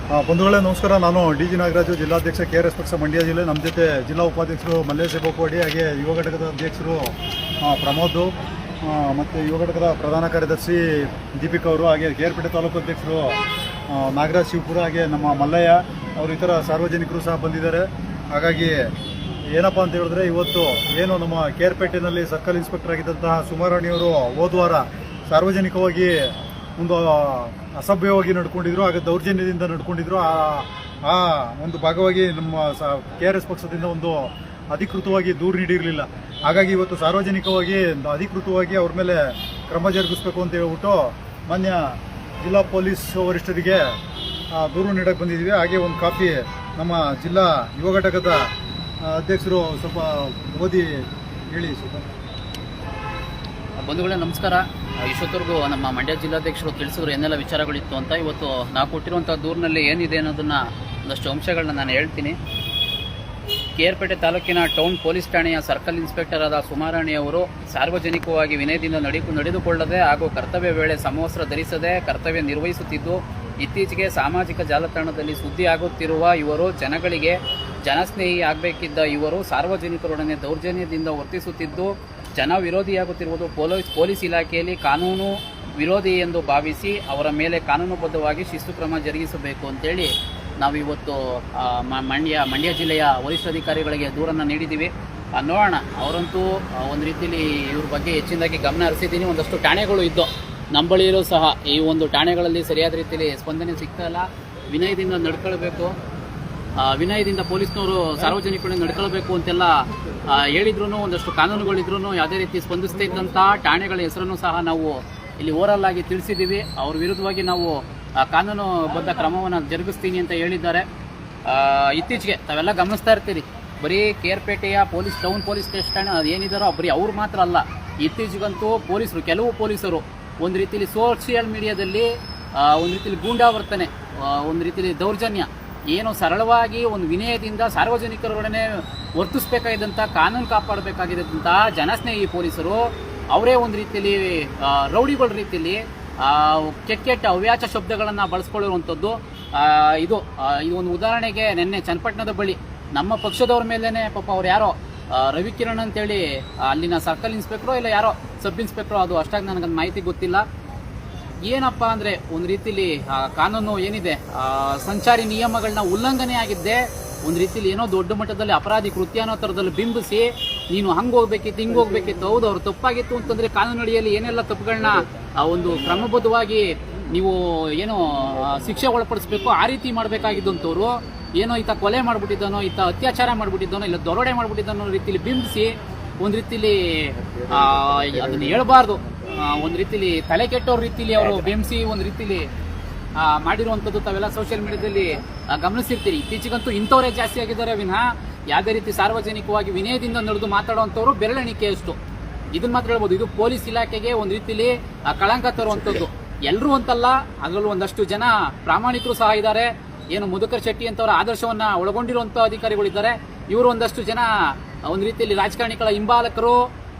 ಬಂಧುಗಳೇ ನಮಸ್ಕಾರ. ನಾನು ಡಿ.ಜಿ. ನಾಗರಾಜು, ಜಿಲ್ಲಾಧ್ಯಕ್ಷ KRS ಪಕ್ಷ ಮಂಡ್ಯ ಜಿಲ್ಲೆ. ನಮ್ಮ ಜೊತೆ ಜಿಲ್ಲಾ ಉಪಾಧ್ಯಕ್ಷರು ಮಲ್ಲೇಶ್ ಬೋಕೋಡಿ, ಹಾಗೆ ಯುವ ಘಟಕದ ಅಧ್ಯಕ್ಷರು ಪ್ರಮೋದ್, ಮತ್ತು ಯುವ ಘಟಕದ ಪ್ರಧಾನ ಕಾರ್ಯದರ್ಶಿ ದೀಪಿಕಾ ಅವರು, ಹಾಗೆ ಕೇರ್ಪೇಟೆ ತಾಲೂಕು ಅಧ್ಯಕ್ಷರು ನಾಗರಾಜ್ ಶಿವಪುರ, ಹಾಗೆ ನಮ್ಮ ಮಲ್ಲಯ್ಯ ಅವರು, ಇತರ ಸಾರ್ವಜನಿಕರು ಸಹ ಬಂದಿದ್ದಾರೆ. ಹಾಗಾಗಿ ಏನಪ್ಪ ಅಂತ ಹೇಳಿದ್ರೆ, ಇವತ್ತು ಏನು ನಮ್ಮ ಕೇರ್ಪೇಟೆನಲ್ಲಿ ಸರ್ಕಲ್ ಇನ್ಸ್ಪೆಕ್ಟರ್ ಆಗಿದ್ದಂತಹ ಸುಮಾರಾಣಿಯವರು ಹೋದ ವಾರ ಸಾರ್ವಜನಿಕವಾಗಿ ಒಂದು ಅಸಭ್ಯವಾಗಿ ನಡ್ಕೊಂಡಿದ್ರು, ಹಾಗೆ ದೌರ್ಜನ್ಯದಿಂದ ನಡ್ಕೊಂಡಿದ್ರು. ಆ ಒಂದು ಭಾಗವಾಗಿ ನಮ್ಮ KRS ಪಕ್ಷದಿಂದ ಒಂದು ಅಧಿಕೃತವಾಗಿ ದೂರು ನೀಡಿರಲಿಲ್ಲ. ಹಾಗಾಗಿ ಇವತ್ತು ಸಾರ್ವಜನಿಕವಾಗಿ ಅಧಿಕೃತವಾಗಿ ಅವ್ರ ಮೇಲೆ ಕ್ರಮ ಜರುಗಿಸಬೇಕು ಅಂತ ಹೇಳ್ಬಿಟ್ಟು ಮಾನ್ಯ ಜಿಲ್ಲಾ ಪೊಲೀಸ್ ವರಿಷ್ಠರಿಗೆ ದೂರು ನೀಡಕ್ಕೆ ಬಂದಿದ್ದೀವಿ. ಹಾಗೆ ಒಂದು ಕಾಪಿ ನಮ್ಮ ಜಿಲ್ಲಾ ಯುವ ಘಟಕದ ಅಧ್ಯಕ್ಷರು ಸ್ವಲ್ಪ ಓದಿ ಹೇಳಿ. ಸ್ವಲ್ಪ ಬಂಧುಗಳೇ ನಮಸ್ಕಾರ. ಇಷ್ಟೊತ್ತರೆಗೂ ನಮ್ಮ ಮಂಡ್ಯ ಜಿಲ್ಲಾಧ್ಯಕ್ಷರು ತಿಳಿಸಿದ್ರು ಏನೆಲ್ಲ ವಿಚಾರಗಳಿತ್ತು ಅಂತ. ಇವತ್ತು ನಾವು ಕೊಟ್ಟಿರುವಂಥ ದೂರಿನಲ್ಲಿ ಏನಿದೆ ಅನ್ನೋದನ್ನು ಒಂದಷ್ಟು ಅಂಶಗಳನ್ನ ನಾನು ಹೇಳ್ತೀನಿ. ಕೇರ್ಪೇಟೆ ತಾಲೂಕಿನ ಟೌನ್ ಪೊಲೀಸ್ ಠಾಣೆಯ ಸರ್ಕಲ್ ಇನ್ಸ್ಪೆಕ್ಟರ್ ಆದ ಸುಮಾರಾಣಿಯವರು ಸಾರ್ವಜನಿಕವಾಗಿ ವಿನಯದಿಂದ ನಡೆದುಕೊಳ್ಳದೆ ಹಾಗೂ ಕರ್ತವ್ಯ ವೇಳೆ ಸಮವಸ್ತ್ರ ಧರಿಸದೆ ಕರ್ತವ್ಯ ನಿರ್ವಹಿಸುತ್ತಿದ್ದು, ಇತ್ತೀಚೆಗೆ ಸಾಮಾಜಿಕ ಜಾಲತಾಣದಲ್ಲಿ ಸುದ್ದಿ ಆಗುತ್ತಿರುವ ಇವರು ಜನಗಳಿಗೆ ಜನಸ್ನೇಹಿ ಆಗಬೇಕಿದ್ದ ಇವರು ಸಾರ್ವಜನಿಕರೊಡನೆ ದೌರ್ಜನ್ಯದಿಂದ ವರ್ತಿಸುತ್ತಿದ್ದು, ಜನ ವಿರೋಧಿಯಾಗುತ್ತಿರುವುದು ಪೊಲೀಸ್ ಇಲಾಖೆಯಲ್ಲಿ ಕಾನೂನು ವಿರೋಧಿ ಎಂದು ಭಾವಿಸಿ ಅವರ ಮೇಲೆ ಕಾನೂನುಬದ್ಧವಾಗಿ ಶಿಸ್ತು ಕ್ರಮ ಜರುಗಿಸಬೇಕು ಅಂತೇಳಿ ನಾವಿವತ್ತು ಮಂಡ್ಯ ಜಿಲ್ಲೆಯ ವರಿಷ್ಠಾಧಿಕಾರಿಗಳಿಗೆ ದೂರನ್ನು ನೀಡಿದ್ದೀವಿ. ನೋಡೋಣ, ಅವರಂತೂ ಒಂದು ರೀತಿಯಲ್ಲಿ ಇವ್ರ ಬಗ್ಗೆ ಹೆಚ್ಚಿನದಾಗಿ ಗಮನ ಹರಿಸಿದ್ದೀನಿ. ಒಂದಷ್ಟು ಠಾಣೆಗಳು ಇದ್ದು ನಮ್ಮ ಬಳಿಯೂ ಸಹ ಈ ಒಂದು ಠಾಣೆಗಳಲ್ಲಿ ಸರಿಯಾದ ರೀತಿಯಲ್ಲಿ ಸ್ಪಂದನೆ ಸಿಗ್ತಾ ಇಲ್ಲ. ವಿನಯದಿಂದ ನಡ್ಕೊಳ್ಬೇಕು, ವಿನಯದಿಂದ ಪೊಲೀಸ್ನವರು ಸಾರ್ವಜನಿಕರನ್ನು ನಡ್ಕೊಳ್ಬೇಕು ಅಂತೆಲ್ಲ ಹೇಳಿದ್ರು. ಒಂದಷ್ಟು ಕಾನೂನುಗಳಿದ್ರೂ ಯಾವುದೇ ರೀತಿ ಸ್ಪಂದಿಸ್ತಾ ಇದ್ದಂಥ ಠಾಣೆಗಳ ಹೆಸರನ್ನು ಸಹ ನಾವು ಇಲ್ಲಿ ಓರಲ್ ಆಗಿ ತಿಳಿಸಿದ್ದೀವಿ. ಅವ್ರ ವಿರುದ್ಧವಾಗಿ ನಾವು ಕಾನೂನುಬದ್ಧ ಕ್ರಮವನ್ನು ಜರುಗಿಸ್ತೀನಿ ಅಂತ ಹೇಳಿದ್ದಾರೆ. ಇತ್ತೀಚೆಗೆ ತಾವೆಲ್ಲ ಗಮನಿಸ್ತಾ ಇರ್ತೀರಿ, ಬರೀ ಕೇರ್ಪೇಟೆಯ ಟೌನ್ ಪೊಲೀಸ್ ಸ್ಟೇಷನ್ ಏನಿದಾರೋ ಬರೀ ಅವ್ರು ಮಾತ್ರ ಅಲ್ಲ, ಇತ್ತೀಚೆಗಂತೂ ಕೆಲವು ಪೊಲೀಸರು ಒಂದು ರೀತಿಯಲ್ಲಿ ಸೋಷಿಯಲ್ ಮೀಡಿಯಾದಲ್ಲಿ ಒಂದು ರೀತಿಯಲ್ಲಿ ಗೂಂಡಾವರ್ತನೆ, ಒಂದು ರೀತಿಯಲ್ಲಿ ದೌರ್ಜನ್ಯ, ಏನು ಸರಳವಾಗಿ ಒಂದು ವಿನಯದಿಂದ ಸಾರ್ವಜನಿಕರೊಡನೆ ವರ್ತಿಸಬೇಕಾಗಿದ್ದಂಥ ಕಾನೂನು ಕಾಪಾಡಬೇಕಾಗಿದ್ದಂಥ ಜನಸ್ನೇಹಿ ಪೊಲೀಸರು ಅವರೇ ಒಂದು ರೀತಿಯಲ್ಲಿ ರೌಡಿಗಳ ರೀತಿಯಲ್ಲಿ ಕೆಟ್ಟ ಅವ್ಯಾಚ ಶಬ್ದಗಳನ್ನು ಬಳಸ್ಕೊಳ್ಳಿರುವಂಥದ್ದು. ಇದು ಒಂದು ಉದಾಹರಣೆಗೆ ನಿನ್ನೆ ಚನ್ನಪಟ್ಟಣದ ಬಳಿ ನಮ್ಮ ಪಕ್ಷದವ್ರ ಮೇಲೇ ಪಾಪ ಅವ್ರು ಯಾರೋ ರವಿಕಿರಣ್ ಅಂತೇಳಿ ಅಲ್ಲಿನ ಸರ್ಕಲ್ ಇನ್ಸ್ಪೆಕ್ಟ್ರೋ ಇಲ್ಲ ಯಾರೋ ಸಬ್ ಇನ್ಸ್ಪೆಕ್ಟ್ರೋ, ಅದು ಅಷ್ಟಾಗಿ ನನಗದು ಮಾಹಿತಿ ಗೊತ್ತಿಲ್ಲ. ಏನಪ್ಪ ಅಂದರೆ ಒಂದು ರೀತಿಯಲ್ಲಿ ಕಾನೂನು ಏನಿದೆ ಸಂಚಾರಿ ನಿಯಮಗಳನ್ನ ಉಲ್ಲಂಘನೆ ಆಗಿದ್ದೆ, ಒಂದು ರೀತಿಯಲ್ಲಿ ಏನೋ ದೊಡ್ಡ ಮಟ್ಟದಲ್ಲಿ ಅಪರಾಧಿ ಕೃತ್ಯ ಅನ್ನೋ ಥರದಲ್ಲಿ ಬಿಂಬಿಸಿ ನೀನು ಹಂಗೆ ಹೋಗ್ಬೇಕಿತ್ತು ಹಿಂಗೆ ಹೋಗ್ಬೇಕಿತ್ತು, ಹೌದು ಅವ್ರು ತಪ್ಪಾಗಿತ್ತು ಅಂತಂದರೆ ಕಾನೂನಡಿಯಲ್ಲಿ ಏನೆಲ್ಲ ತಪ್ಪುಗಳನ್ನ ಒಂದು ಕ್ರಮಬದ್ಧವಾಗಿ ನೀವು ಏನೋ ಶಿಕ್ಷೆ ಒಳಪಡಿಸ್ಬೇಕು ಆ ರೀತಿ ಮಾಡಬೇಕಾಗಿದ್ದಂಥವ್ರು ಏನೋ ಈತ ಕೊಲೆ ಮಾಡಿಬಿಟ್ಟಿದ್ದಾನೋ, ಈತ ಅತ್ಯಾಚಾರ ಮಾಡಿಬಿಟ್ಟಿದ್ದಾನೋ, ಇಲ್ಲ ದರೋಡೆ ಮಾಡಿಬಿಟ್ಟಿದ್ದಾನೋ ರೀತಿಯಲ್ಲಿ ಬಿಂಬಿಸಿ ಒಂದು ರೀತಿಯಲ್ಲಿ ಅದನ್ನು ಹೇಳ್ಬಾರ್ದು, ಒಂದು ರೀತಿಯಲ್ಲಿ ತಲೆ ಕೆಟ್ಟವ್ರ ರೀತಿಯಲ್ಲಿ ಅವರು ಬಿಂಬಿಸಿ ಒಂದು ರೀತಿಯಲ್ಲಿ ಮಾಡಿರುವಂಥದ್ದು ತಾವೆಲ್ಲ ಸೋಷಿಯಲ್ ಮೀಡಿಯಾದಲ್ಲಿ ಗಮನಿಸಿರ್ತೀರಿ. ಇತ್ತೀಚೆಗಂತೂ ಇಂಥವರೇ ಜಾಸ್ತಿ ಆಗಿದ್ದಾರೆ ವಿನಃ ಯಾವುದೇ ರೀತಿ ಸಾರ್ವಜನಿಕವಾಗಿ ವಿನಯದಿಂದ ನಡೆದು ಮಾತಾಡುವಂಥವ್ರು ಬೆರಳೆಣಿಕೆಯಷ್ಟು. ಇದನ್ನ ಮಾತ್ರ ಹೇಳ್ಬೋದು, ಇದು ಪೊಲೀಸ್ ಇಲಾಖೆಗೆ ಒಂದು ರೀತಿಯಲ್ಲಿ ಕಳಂಕ ತರುವಂಥದ್ದು. ಎಲ್ಲರೂ ಅಂತಲ್ಲ, ಅದರಲ್ಲೂ ಒಂದಷ್ಟು ಜನ ಪ್ರಾಮಾಣಿಕರು ಸಹ ಇದ್ದಾರೆ. ಏನು ಮಧುಕರ್ ಶೆಟ್ಟಿ ಅಂತವರ ಆದರ್ಶವನ್ನ ಒಳಗೊಂಡಿರುವಂಥ ಅಧಿಕಾರಿಗಳಿದ್ದಾರೆ. ಇವರು ಒಂದಷ್ಟು ಜನ ಒಂದು ರೀತಿಯಲ್ಲಿ ರಾಜಕಾರಣಿಗಳ ಹಿಂಬಾಲಕರು,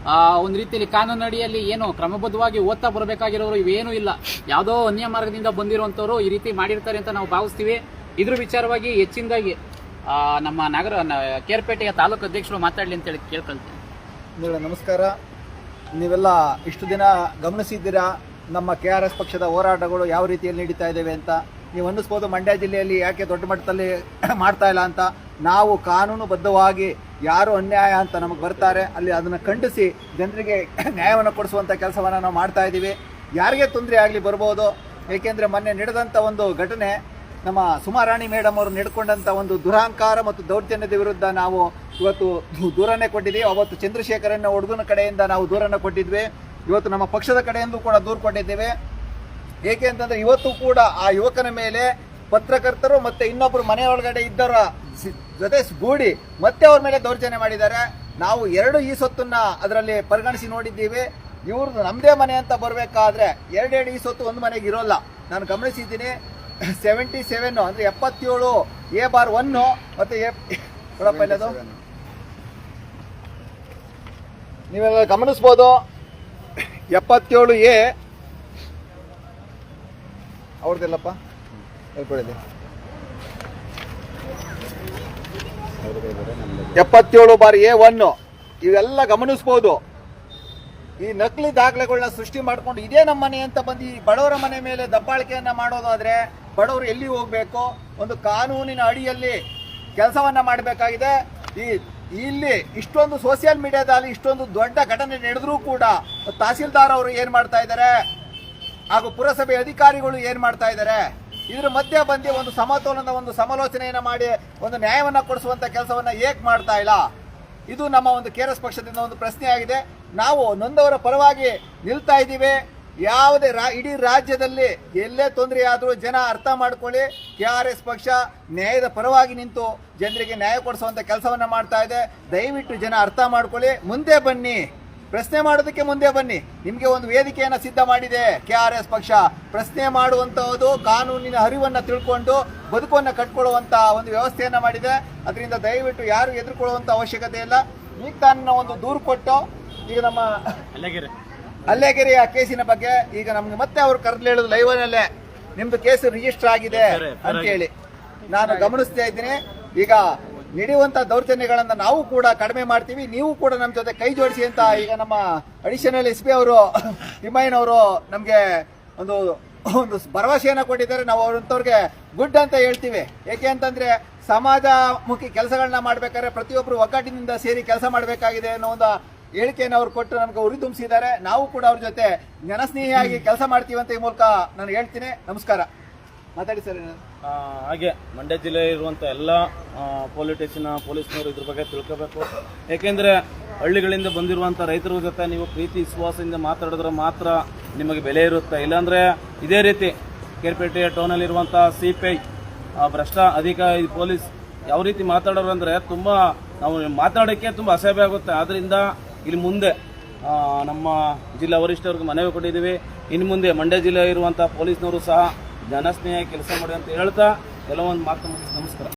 ಒಂದು ರೀತಿಯಲ್ಲಿ ಕಾನೂನಡಿಯಲ್ಲಿ ಏನು ಕ್ರಮಬದ್ಧವಾಗಿ ಓದ್ತಾ ಬರಬೇಕಾಗಿರೋರು ಇವೇನೂ ಇಲ್ಲ, ಯಾವುದೋ ಅನ್ಯ ಮಾರ್ಗದಿಂದ ಬಂದಿರುವಂಥವ್ರು ಈ ರೀತಿ ಮಾಡಿರ್ತಾರೆ ಅಂತ ನಾವು ಭಾವಿಸ್ತೀವಿ. ಇದ್ರ ವಿಚಾರವಾಗಿ ಹೆಚ್ಚಿನದಾಗಿ ನಮ್ಮ ಕೇರ್ಪೇಟೆಯ ತಾಲೂಕು ಅಧ್ಯಕ್ಷರು ಮಾತಾಡಲಿ ಅಂತೇಳಿ ಕೇಳ್ಕೊಳ್ತೀನಿ. ನಮಸ್ಕಾರ. ನೀವೆಲ್ಲ ಇಷ್ಟು ದಿನ ಗಮನಿಸಿದ್ದೀರಾ ನಮ್ಮ KRS ಪಕ್ಷದ ಹೋರಾಟಗಳು ಯಾವ ರೀತಿಯಲ್ಲಿ ನಡೀತಾ ಇದ್ದೇವೆ ಅಂತ. ನೀವು ಅನ್ನಿಸ್ಬೋದು ಮಂಡ್ಯ ಜಿಲ್ಲೆಯಲ್ಲಿ ಯಾಕೆ ದೊಡ್ಡ ಮಟ್ಟದಲ್ಲಿ ಮಾಡ್ತಾ ಇಲ್ಲ ಅಂತ. ನಾವು ಕಾನೂನುಬದ್ಧವಾಗಿ ಯಾರು ಅನ್ಯಾಯ ಅಂತ ನಮಗೆ ಬರ್ತಾರೆ ಅಲ್ಲಿ ಅದನ್ನು ಖಂಡಿಸಿ ಜನರಿಗೆ ನ್ಯಾಯವನ್ನು ಕೊಡಿಸುವಂಥ ಕೆಲಸವನ್ನು ನಾವು ಮಾಡ್ತಾ ಇದ್ದೀವಿ. ಯಾರಿಗೆ ತೊಂದರೆ ಆಗಲಿ ಬರ್ಬೋದು, ಏಕೆಂದರೆ ಮೊನ್ನೆ ನಡೆದಂಥ ಒಂದು ಘಟನೆ, ನಮ್ಮ ಸುಮಾರಾಣಿ ಮೇಡಮ್ ಅವರು ನಡ್ಕೊಂಡಂಥ ಒಂದು ದುರಹಂಕಾರ ಮತ್ತು ದೌರ್ಜನ್ಯದ ವಿರುದ್ಧ ನಾವು ಇವತ್ತು ದೂರನ್ನೇ ಕೊಟ್ಟಿದ್ದೀವಿ. ಅವತ್ತು ಚಂದ್ರಶೇಖರನ್ನ ಹುಡುಗನ ಕಡೆಯಿಂದ ನಾವು ದೂರನ್ನು ಕೊಟ್ಟಿದ್ವಿ. ಇವತ್ತು ನಮ್ಮ ಪಕ್ಷದ ಕಡೆಯಿಂದ ಕೂಡ ದೂರು ಕೊಟ್ಟಿದ್ದೇವೆ. ಏಕೆ ಅಂತಂದರೆ ಇವತ್ತು ಕೂಡ ಆ ಯುವಕನ ಮೇಲೆ ಪತ್ರಕರ್ತರು ಮತ್ತು ಇನ್ನೊಬ್ಬರು ಮನೆಯೊಳಗಡೆ ಇದ್ದವರ ಜೊತೆ ಗೂಡಿ ಮತ್ತೆ ಅವ್ರ ಮೇಲೆ ದೌರ್ಜನ್ಯ ಮಾಡಿದ್ದಾರೆ. ನಾವು ಈ ಸೊತ್ತನ್ನು ಅದರಲ್ಲಿ ಪರಿಗಣಿಸಿ ನೋಡಿದ್ದೀವಿ. ಇವ್ರದ್ದು ನಮ್ಮದೇ ಮನೆ ಅಂತ ಬರಬೇಕಾದ್ರೆ ಈ ಸೊತ್ತು ಒಂದು ಮನೆಗೆ ಇರೋಲ್ಲ. ನಾನು ಗಮನಿಸಿದ್ದೀನಿ. 77 ಅಂದರೆ 77 A/1 ಮತ್ತು ಅದು ನೀವೆಲ್ಲ ಗಮನಿಸ್ಬೋದು. 77A ಅವ್ರದ್ದೆಲ್ಲಪ್ಪ ಹೇಳ್ಕೊಡಿದೆ 77/A1 ಇವೆಲ್ಲ ಗಮನಿಸ್ಬೋದು. ಈ ನಕಲಿ ದಾಖಲೆಗಳನ್ನ ಸೃಷ್ಟಿ ಮಾಡ್ಕೊಂಡು ಇದೇ ನಮ್ಮ ಮನೆ ಅಂತ ಬಂದು ಈ ಬಡವರ ಮನೆ ಮೇಲೆ ದಬ್ಬಾಳಿಕೆಯನ್ನ ಮಾಡೋದಾದ್ರೆ ಬಡವರು ಎಲ್ಲಿ ಹೋಗ್ಬೇಕು? ಒಂದು ಕಾನೂನಿನ ಅಡಿಯಲ್ಲಿ ಕೆಲಸವನ್ನ ಮಾಡಬೇಕಾಗಿದೆ. ಇಲ್ಲಿ ಇಷ್ಟೊಂದು ಸೋಷಿಯಲ್ ಮೀಡಿಯಾದಲ್ಲಿ ಇಷ್ಟೊಂದು ದೊಡ್ಡ ಘಟನೆ ನಡೆದ್ರೂ ಕೂಡ ತಹಸೀಲ್ದಾರ್ ಅವರು ಏನ್ ಮಾಡ್ತಾ ಇದ್ದಾರೆ ಹಾಗೂ ಪುರಸಭೆ ಅಧಿಕಾರಿಗಳು ಏನ್ ಮಾಡ್ತಾ ಇದ್ದಾರೆ? ಇದ್ರ ಮಧ್ಯೆ ಬಂದು ಒಂದು ಸಮತೋಲನದ ಒಂದು ಸಮಾಲೋಚನೆಯನ್ನ ಮಾಡಿ ಒಂದು ನ್ಯಾಯವನ್ನ ಕೊಡಿಸುವಂತ ಕೆಲಸವನ್ನ ಏಕ್ ಮಾಡ್ತಾ ಇಲ್ಲ. ಇದು ನಮ್ಮ ಒಂದು ಕೆಆರ್ಎಸ್ ಪಕ್ಷದಿಂದ ಒಂದು ಪ್ರಶ್ನೆ ಆಗಿದೆ. ನಾವು ನೊಂದವರ ಪರವಾಗಿ ನಿಲ್ತಾ ಇದ್ದೀವಿ. ಯಾವುದೇ ಇಡೀ ರಾಜ್ಯದಲ್ಲಿ ಎಲ್ಲೇ ತೊಂದರೆ ಆದರೂ ಜನ ಅರ್ಥ ಮಾಡ್ಕೊಳ್ಳಿ, ಕೆಆರ್ಎಸ್ ಪಕ್ಷ ನ್ಯಾಯದ ಪರವಾಗಿ ನಿಂತು ಜನರಿಗೆ ನ್ಯಾಯ ಕೊಡಿಸುವಂತ ಕೆಲಸವನ್ನ ಮಾಡ್ತಾ ಇದೆ. ದಯವಿಟ್ಟು ಜನ ಅರ್ಥ ಮಾಡ್ಕೊಳ್ಳಿ, ಮುಂದೆ ಬನ್ನಿ, ಪ್ರಶ್ನೆ ಮಾಡೋದಕ್ಕೆ ಮುಂದೆ ಬನ್ನಿ. ನಿಮಗೆ ಒಂದು ವೇದಿಕೆಯನ್ನು ಸಿದ್ಧ ಮಾಡಿದೆ ಕೆಆರ್ಎಸ್ ಪಕ್ಷ. ಪ್ರಶ್ನೆ ಮಾಡುವಂತಹದ್ದು ಕಾನೂನಿನ ಅರಿವನ್ನ ತಿಳ್ಕೊಂಡು ಬದುಕನ್ನು ಕಟ್ಕೊಳ್ಳುವಂತ ಒಂದು ವ್ಯವಸ್ಥೆಯನ್ನ ಮಾಡಿದೆ. ಅದರಿಂದ ದಯವಿಟ್ಟು ಯಾರು ಎದುರುಕೊಳ್ಳುವಂತ ಅವಶ್ಯಕತೆ ಇಲ್ಲ. ಈಗ ತಾನು ಒಂದು ದೂರು ಕೊಟ್ಟು ಈಗ ನಮ್ಮ ಅಲ್ಲೇಗೆರೆಯ ಕೇಸಿನ ಬಗ್ಗೆ ಈಗ ನಮ್ಗೆ ಮತ್ತೆ ಅವ್ರು ಕರೆದು ಹೇಳುದು ಲೈವ್ನಲ್ಲೇ ನಿಮ್ದು ಕೇಸು ರಿಜಿಸ್ಟರ್ ಆಗಿದೆ ಅಂತ ಹೇಳಿ ನಾನು ಗಮನಿಸ್ತಾ ಇದ್ದೀನಿ. ಈಗ ನಡೆಯುವಂತ ದೌರ್ಜನ್ಯಗಳನ್ನ ನಾವು ಕೂಡ ಕಡಿಮೆ ಮಾಡ್ತೀವಿ, ನೀವು ಕೂಡ ನಮ್ಮ ಜೊತೆ ಕೈ ಜೋಡಿಸಿ ಅಂತ ಈಗ ನಮ್ಮ ಅಡಿಷನಲ್ SP ಅವರು ತಿಮ್ಮಯ್ಯನವರು ನಮ್ಗೆ ಒಂದು ಭರವಸೆಯನ್ನ ಕೊಟ್ಟಿದ್ದಾರೆ. ನಾವು ಅವ್ರಂತವ್ರಿಗೆ ಗುಡ್ ಅಂತ ಹೇಳ್ತೀವಿ. ಏಕೆ ಅಂತಂದ್ರೆ ಸಮಾಜಮುಖಿ ಕೆಲಸಗಳನ್ನ ಮಾಡ್ಬೇಕಾದ್ರೆ ಪ್ರತಿಯೊಬ್ಬರು ಒಗ್ಗಟ್ಟಿನಿಂದ ಸೇರಿ ಕೆಲಸ ಮಾಡಬೇಕಾಗಿದೆ ಅನ್ನೋ ಒಂದು ಹೇಳಿಕೆಯನ್ನು ಅವ್ರು ಕೊಟ್ಟು ನಮ್ಗೆ ಉರಿದುಂಬಿಸಿದ್ದಾರೆ. ನಾವು ಕೂಡ ಅವ್ರ ಜೊತೆ ಜನಸ್ನೇಹಿಯಾಗಿ ಕೆಲಸ ಮಾಡ್ತೀವಿ ಅಂತ ಈ ಮೂಲಕ ನಾನು ಹೇಳ್ತೀನಿ. ನಮಸ್ಕಾರ. ಮಾತಾಡಿ ಸರ್. ಹಾಗೆ ಮಂಡ್ಯ ಜಿಲ್ಲೆ ಇರುವಂಥ ಎಲ್ಲ ಪೊಲೀಸ್ನವರು ಇದ್ರ ಬಗ್ಗೆ ತಿಳ್ಕೋಬೇಕು. ಏಕೆಂದರೆ ಹಳ್ಳಿಗಳಿಂದ ಬಂದಿರುವಂಥ ರೈತರ ಜೊತೆ ನೀವು ಪ್ರೀತಿ ವಿಶ್ವಾಸದಿಂದ ಮಾತಾಡಿದ್ರೆ ಮಾತ್ರ ನಿಮಗೆ ಬೆಲೆ ಇರುತ್ತೆ. ಇಲ್ಲಾಂದರೆ ಇದೇ ರೀತಿ ಕೇರ್ಪೇಟೆ ಟೌನಲ್ಲಿರುವಂಥ CPI ಭ್ರಷ್ಟ ಅಧಿಕಾರಿ ಪೊಲೀಸ್ ಯಾವ ರೀತಿ ಮಾತಾಡೋರು ಅಂದರೆ ತುಂಬ ನಾವು ಮಾತಾಡೋಕ್ಕೆ ತುಂಬ ಅಸಹ್ಯ ಆಗುತ್ತೆ. ಆದ್ದರಿಂದ ಇಲ್ಲಿ ಮುಂದೆ ನಮ್ಮ ಜಿಲ್ಲಾ ವರಿಷ್ಠರಿಗೆ ಮನವಿ ಕೊಟ್ಟಿದ್ದೀವಿ. ಇನ್ನು ಮುಂದೆ ಮಂಡ್ಯ ಜಿಲ್ಲೆ ಇರುವಂಥ ಪೊಲೀಸ್ನವರು ಸಹ ಜನಸ್ನೇಹ ಕೆಲಸ ಮಾಡಿ ಅಂತ ಹೇಳ್ತಾ ಕೆಲವೊಂದು ಮಾತು ಮುಗಿಸಿ ನಮಸ್ಕಾರ.